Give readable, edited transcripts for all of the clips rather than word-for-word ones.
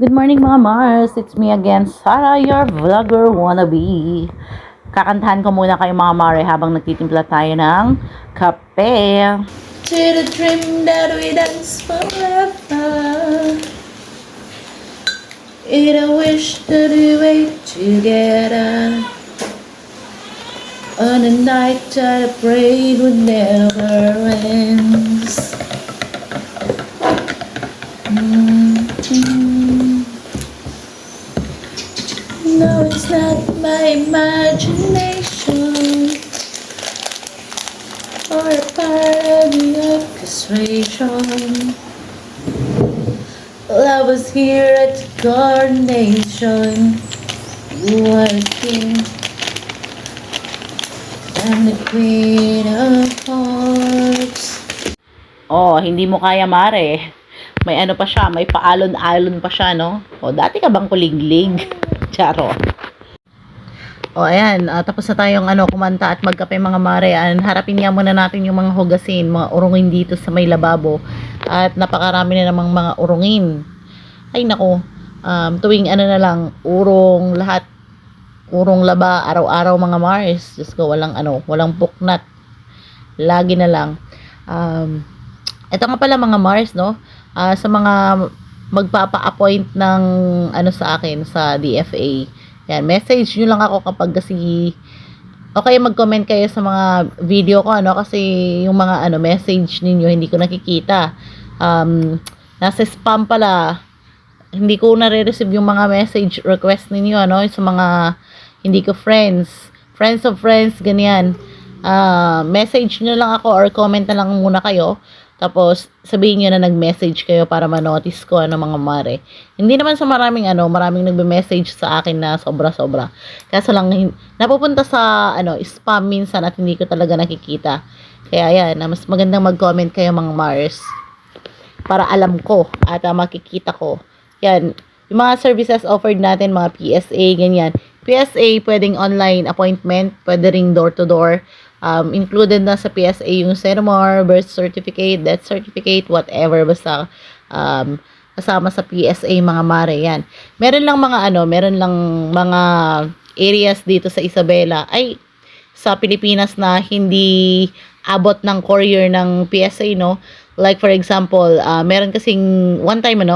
Good morning mga Mars, it's me again, Sarah, your vlogger wannabe. Kakantahan ko muna kayo mga Mare habang nagtitimpla tayo ng kape. To the dream that we dance forever, it a wish that we wait together, on a night that I pray would never ends. No, it's not my imagination or a part of the orchestration. Love was here at the coronation. You are the king and the queen of hearts. Oh, hindi mo kaya Mare. May ano pa siya, may paalon-alon pa siya, no? O, dati ka bang kuliglig? Charo. O, ayan. Tapos na tayong kumanta at magkape mga Mare. Harapin nga muna natin yung mga hugasin, mga urungin dito sa may lababo. At napakarami na namang mga urungin. Ay, nako. Tuwing na lang, urong lahat. Urong laba, araw-araw mga Mars. Diyos ko, walang puknat. Lagi na lang. Ito nga pala mga Mars, no? Sa mga magpapa-appoint ng sa akin sa DFA. Yan, message nyo lang ako kapag kasi okay, mag-comment kayo sa mga video ko kasi yung mga message ninyo hindi ko nakikita. Nasa spam pala. Hindi ko na-receive yung mga message request ninyo sa mga hindi ko friends of friends, ganyan. Message nyo lang ako or comment na lang muna kayo. Tapos, sabihin nyo na nag-message kayo para ma-notice ko mga Mare. Hindi naman sa maraming nagbe-message sa akin na sobra-sobra. Kaso lang, napupunta sa spam minsan at hindi ko talaga nakikita. Kaya yan, mas magandang mag-comment kayo mga Mars. Para alam ko at makikita ko. Yan, yung mga services offered natin, mga PSA, ganyan. PSA, pwedeng online appointment, pwede ring door-to-door. Included na sa PSA yung CENOMAR, birth certificate, death certificate, whatever, basta kasama sa PSA mga Mare yan. Meron lang mga areas dito sa Isabela, sa Pilipinas na hindi abot ng courier ng PSA, no? Like for example, meron kasing one time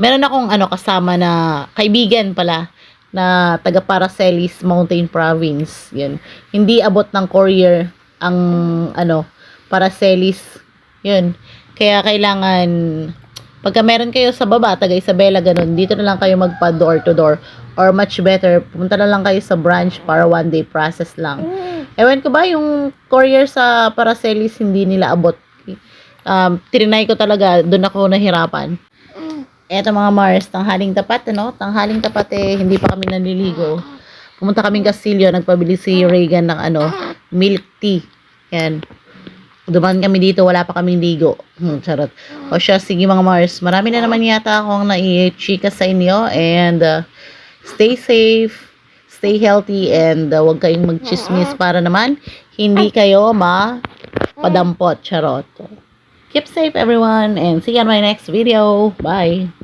meron akong kasama na kaibigan pala na taga Paracelis Mountain Province. Yun. Hindi abot ng courier ang Paracelis. Yun. Kaya kailangan pagka meron kayo sa baba, taga Isabela, ganun, dito na lang kayo magpa door to door. Or much better, pumunta na lang kayo sa branch para one day process lang. Ewan ko ba, yung courier sa Paracelis hindi nila abot. Trinay ko talaga, doon ako nahirapan. Eto mga Mars, tanghaling tapat, Tanghaling tapat hindi pa kami naliligo. Pumunta kaming Castillo, nagpabili si Reagan ng milk tea. Yan. Duman kami dito, wala pa kaming ligo. Charot. O siya, sige mga Mars, marami na naman yata akong nai-chika sa inyo. And stay safe, stay healthy, and huwag kayong magchismis para naman hindi kayo mapadampot. Charot. Keep safe everyone, and see you on my next video. Bye!